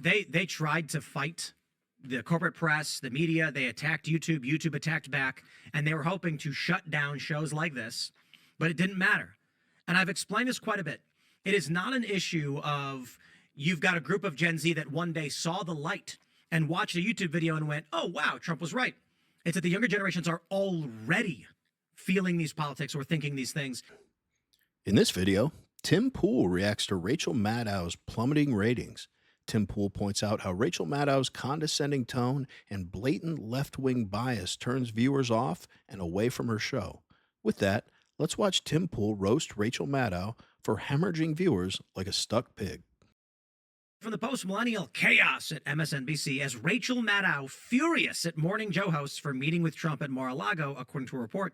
They tried to fight the corporate press, the media. They attacked YouTube. YouTube attacked back, and they were hoping to shut down shows like this, but it didn't matter. And I've explained this quite a bit. It is not an issue of you've got a group of Gen Z that one day saw the light and watched a YouTube video and went, oh, wow, Trump was right. It's that the younger generations are already feeling these politics or thinking these things. In this video, Tim Pool reacts to Rachel Maddow's plummeting ratings. Tim Pool points out how Rachel Maddow's condescending tone and blatant left-wing bias turns viewers off and away from her show. With that, let's watch Tim Pool roast Rachel Maddow for hemorrhaging viewers like a stuck pig. From the post-millennial chaos at MSNBC, as Rachel Maddow furious at Morning Joe hosts for meeting with Trump at Mar-a-Lago, according to a report.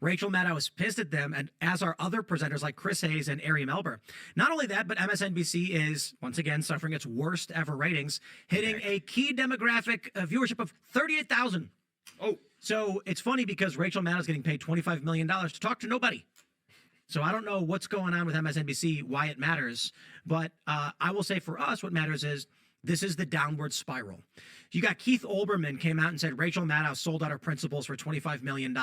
Rachel Maddow is pissed at them, and as are other presenters like Chris Hayes and Ari Melber. Not only that, but MSNBC is, once again, suffering its worst ever ratings, hitting a key demographic viewership of 38,000. Oh, so it's funny because Rachel Maddow is getting paid $25 million to talk to nobody. So I don't know what's going on with MSNBC, why it matters, but I will say for us, what matters is this is the downward spiral. You got Keith Olbermann came out and said Rachel Maddow sold out her principles for $25 million.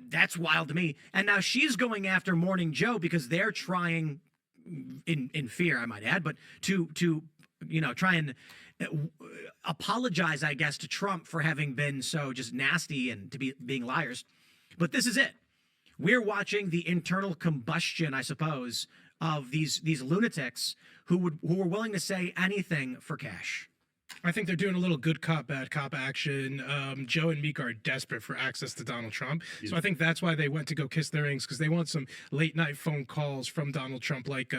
That's wild to me. And now she's going after Morning Joe because they're trying, in fear, I might add, but to try and apologize, I guess, to Trump for having been so just nasty and to being liars. But this is it. We're watching the internal combustion, I suppose, of these lunatics who were willing to say anything for cash. I think they're doing a little good cop, bad cop action. Joe and Meek are desperate for access to Donald Trump. So I think that's why they went to go kiss their rings, because they want some late night phone calls from Donald Trump like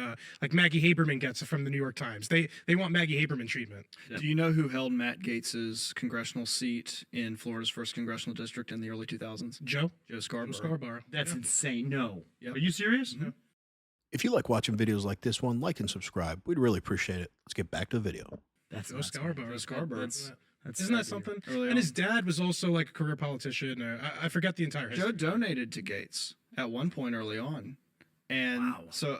Maggie Haberman gets from the New York Times. They want Maggie Haberman treatment. Yeah. Do you know who held Matt Gaetz's congressional seat in Florida's 1st congressional district in the early 2000s? Joe Scarborough. Scarborough. That's insane. No. Yep. Are you serious? Mm-hmm. If you like watching videos like this one, like and subscribe. We'd really appreciate it. Let's get back to the video. That's Joe Scarborough. That's Isn't that something? And his dad was also like a career politician. I forgot the entire history. Joe donated to Gaetz at one point early on. And so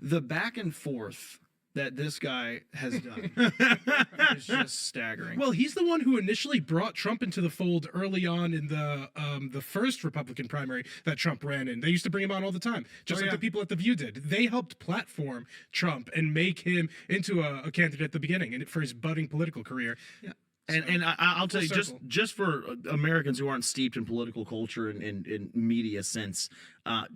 the back and forth that this guy has done is just staggering. Well, he's the one who initially brought Trump into the fold early on in the first Republican primary that Trump ran in. They used to bring him on all the time, just like the people at The View did. They helped platform Trump and make him into a candidate at the beginning and for his budding political career. Yeah. And I'll tell you, just for Americans who aren't steeped in political culture and in media sense,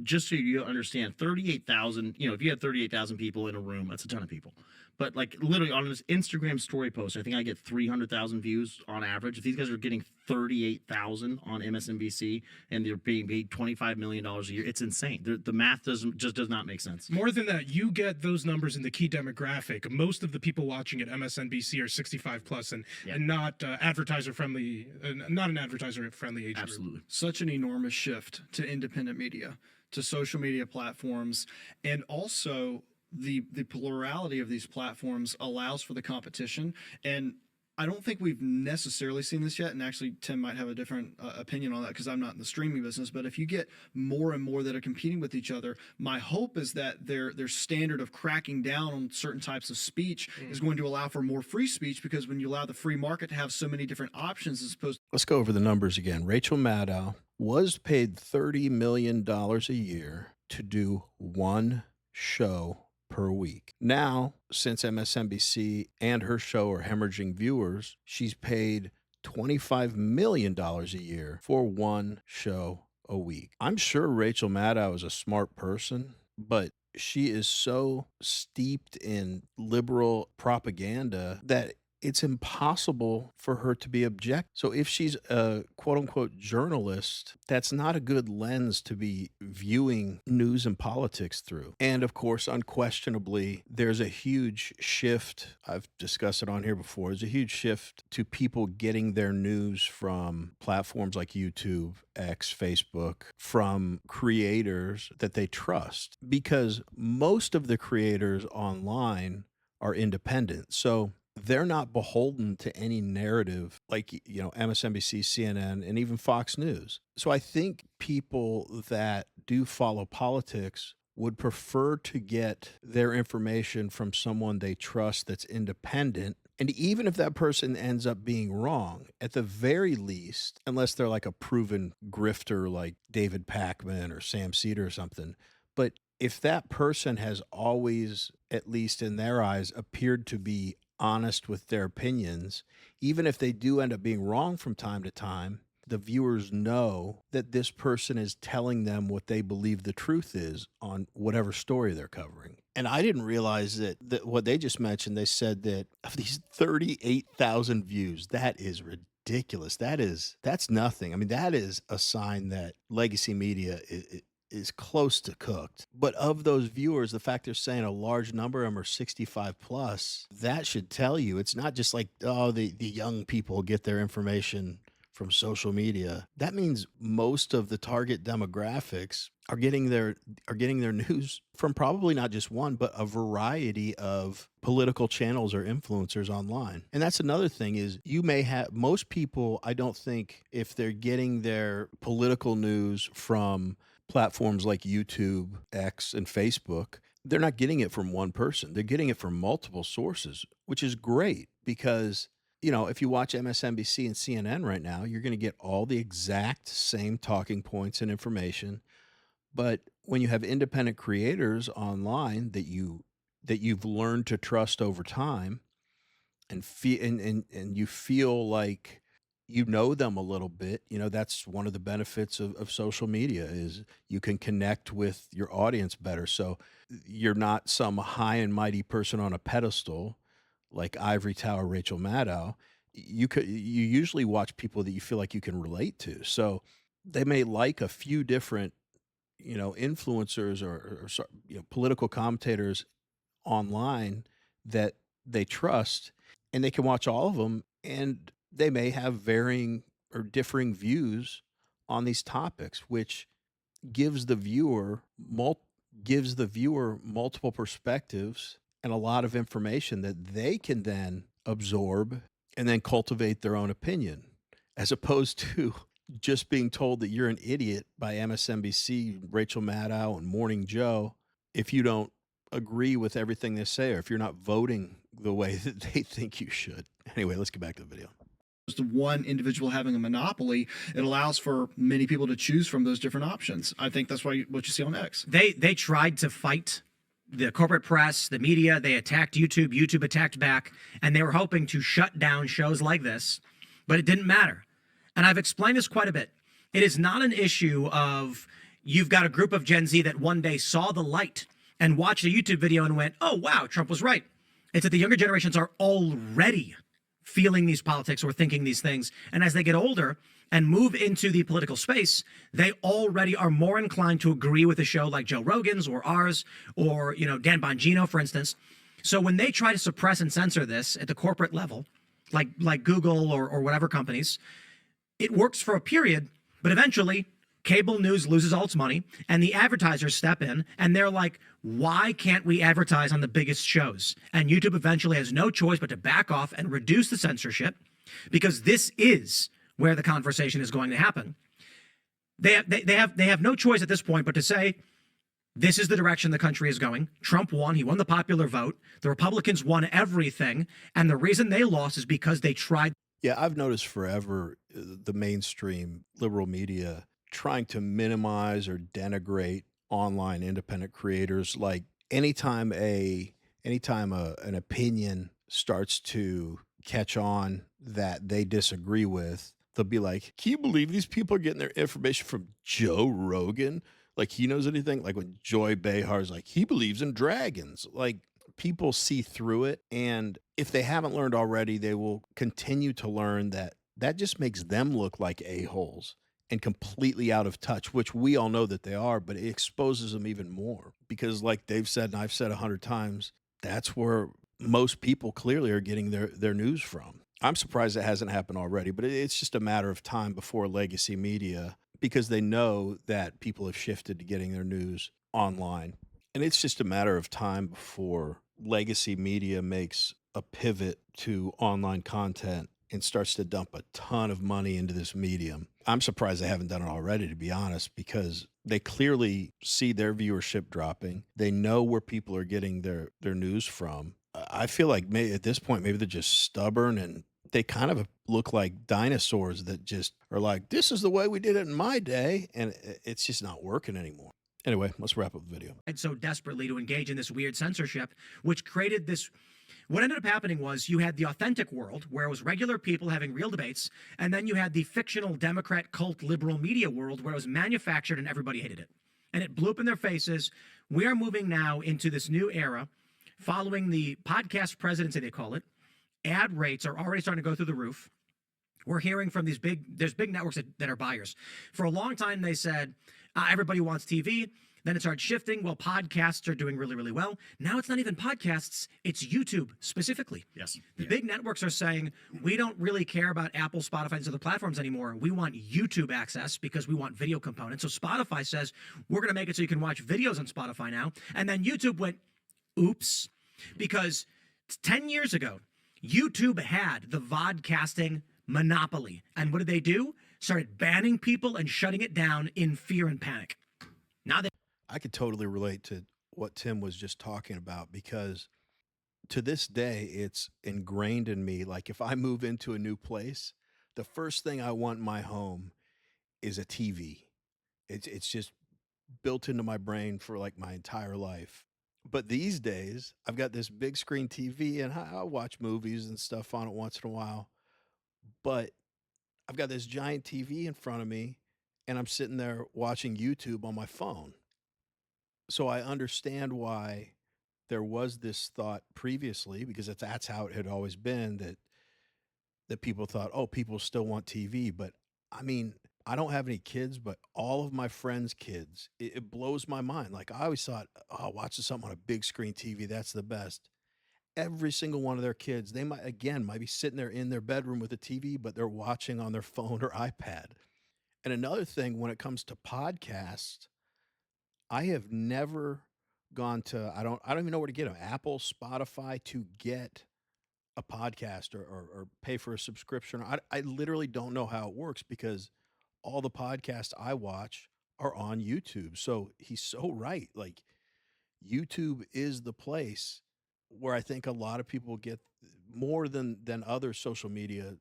just so you understand, 38,000, if you had 38,000 people in a room, that's a ton of people. But like literally on this Instagram story post, I think I get 300,000 views on average. If these guys are getting 38,000 on MSNBC and they're being paid $25 million a year, it's insane. The math does not make sense. More than that, you get those numbers in the key demographic. Most of the people watching at MSNBC are 65 plus and not advertiser friendly, not an advertiser friendly age Absolutely. group. Such an enormous shift to independent media, to social media platforms, and also the plurality of these platforms allows for the competition. And I don't think we've necessarily seen this yet, and actually Tim might have a different opinion on that because I'm not in the streaming business, but if you get more and more that are competing with each other, my hope is that their standard of cracking down on certain types of speech is going to allow for more free speech, because when you allow the free market to have so many different options as opposed Let's go over the numbers again. Rachel Maddow was paid $30 million a year to do one show per week. Now, since MSNBC and her show are hemorrhaging viewers, she's paid $25 million a year for one show a week. I'm sure Rachel Maddow is a smart person, but she is so steeped in liberal propaganda that it's impossible for her to be objective. So if she's a quote-unquote journalist, that's not a good lens to be viewing news and politics through. And of course, unquestionably, there's a huge shift. I've discussed it on here before. There's a huge shift to people getting their news from platforms like YouTube, X, Facebook, from creators that they trust, because most of the creators online are independent. So they're not beholden to any narrative like, MSNBC, CNN, and even Fox News. So I think people that do follow politics would prefer to get their information from someone they trust that's independent. And even if that person ends up being wrong, at the very least, unless they're like a proven grifter like David Pakman or Sam Cedar or something, but if that person has always, at least in their eyes, appeared to be honest with their opinions, even if they do end up being wrong from time to time, the viewers know that this person is telling them what they believe the truth is on whatever story they're covering. And I didn't realize that what they just mentioned, they said that of these 38,000 views, that is ridiculous. That's nothing. I mean, that is a sign that legacy media is close to cooked. But of those viewers, the fact they're saying a large number of them are 65 plus, that should tell you it's not just like, oh, the young people get their information from social media. That means most of the target demographics are getting their news from probably not just one, but a variety of political channels or influencers online. And that's another thing is you may have most people, I don't think, if they're getting their political news from platforms like YouTube, X, and Facebook, they're not getting it from one person. They're getting it from multiple sources, which is great because if you watch MSNBC and CNN right now, you're going to get all the exact same talking points and information. But when you have independent creators online that you've learned to trust over time and you feel like you know them a little bit, that's one of the benefits of social media is you can connect with your audience better. So you're not some high and mighty person on a pedestal like Ivory Tower Rachel Maddow. You usually watch people that you feel like you can relate to. So they may like a few different, influencers or political commentators online that they trust, and they can watch all of them, and they may have varying or differing views on these topics, which gives the viewer multiple perspectives and a lot of information that they can then absorb and then cultivate their own opinion, as opposed to just being told that you're an idiot by MSNBC, Rachel Maddow, and Morning Joe if you don't agree with everything they say or if you're not voting the way that they think you should. Anyway, let's get back to the video. To one individual having a monopoly, it allows for many people to choose from those different options. I think that's what you see on X. They tried to fight the corporate press, the media. They attacked YouTube. YouTube attacked back, and they were hoping to shut down shows like this, but it didn't matter. And I've explained this quite a bit. It is not an issue of you've got a group of Gen Z that one day saw the light and watched a YouTube video and went, oh, wow, Trump was right. It's that the younger generations are already feeling these politics or thinking these things. And as they get older and move into the political space, they already are more inclined to agree with a show like Joe Rogan's or ours or, Dan Bongino, for instance. So when they try to suppress and censor this at the corporate level, like Google or whatever companies, it works for a period, but eventually cable news loses all its money and the advertisers step in and they're like, why can't we advertise on the biggest shows? And YouTube eventually has no choice but to back off and reduce the censorship because this is where the conversation is going to happen. They have no choice at this point but to say, this is the direction the country is going. Trump won. He won the popular vote. The Republicans won everything. And the reason they lost is because they tried. Yeah, I've noticed forever the mainstream liberal media trying to minimize or denigrate online independent creators. Like anytime an opinion starts to catch on that they disagree with, they'll be like, can you believe these people are getting their information from Joe Rogan? Like he knows anything? Like when Joy Behar's like, he believes in dragons. Like people see through it. And if they haven't learned already, they will continue to learn that just makes them look like a-holes and completely out of touch, which we all know that they are, but it exposes them even more because like they've said, and I've said 100 times, that's where most people clearly are getting their news from. I'm surprised it hasn't happened already, but it's just a matter of time before legacy media, because they know that people have shifted to getting their news online. And it's just a matter of time before legacy media makes a pivot to online content and starts to dump a ton of money into this medium. I'm surprised they haven't done it already, to be honest, because they clearly see their viewership dropping. They know where people are getting their news from. I feel like at this point, maybe they're just stubborn, and they kind of look like dinosaurs that just are like, this is the way we did it in my day, and it's just not working anymore. Anyway, let's wrap up the video. And so desperately to engage in this weird censorship, which created this. What ended up happening was you had the authentic world, where it was regular people having real debates, and then you had the fictional Democrat cult liberal media world, where it was manufactured and everybody hated it. And it blew up in their faces. We are moving now into this new era, following the podcast presidency, they call it. Ad rates are already starting to go through the roof. We're hearing from there's big networks that are buyers. For a long time, they said, everybody wants TV. Then it started shifting. Well, podcasts are doing really, really well. Now it's not even podcasts. It's YouTube specifically. Yes. The big networks are saying, we don't really care about Apple, Spotify, and other platforms anymore. We want YouTube access because we want video components. So Spotify says, we're going to make it so you can watch videos on Spotify now. And then YouTube went, oops, because 10 years ago, YouTube had the vodcasting monopoly. And what did they do? Started banning people and shutting it down in fear and panic. Now they I could totally relate to what Tim was just talking about, because to this day, it's ingrained in me. Like, if I move into a new place, the first thing I want in my home is a TV. It's just built into my brain for like my entire life. But these days, I've got this big screen TV, and I'll watch movies and stuff on it once in a while. But I've got this giant TV in front of me, and I'm sitting there watching YouTube on my phone. So I understand why there was this thought previously, because that's how it had always been, that people thought, oh, people still want TV. But I mean, I don't have any kids, but all of my friends' kids, it blows my mind. Like, I always thought, oh, watching something on a big screen TV, that's the best. Every single one of their kids, they might be sitting there in their bedroom with a TV, but they're watching on their phone or iPad. And another thing, when it comes to podcasts, I have never gone to, I don't even know where to get them, Apple, Spotify, to get a podcast or pay for a subscription. I literally don't know how it works, because all the podcasts I watch are on YouTube. So he's so right. Like, YouTube is the place where I think a lot of people get more than other social media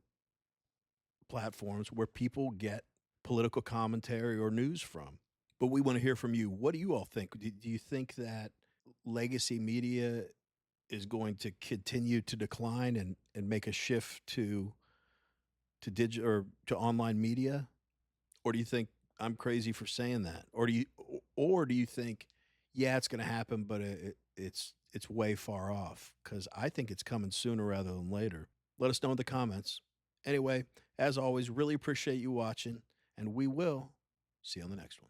platforms, where people get political commentary or news from. But we want to hear from you. What do you all think? Do you think that legacy media is going to continue to decline and make a shift to digital or to online media? Or do you think I'm crazy for saying that? Or do you think, yeah, it's going to happen, but it's way far off? Because I think it's coming sooner rather than later. Let us know in the comments. Anyway, as always, really appreciate you watching, and we will see you on the next one.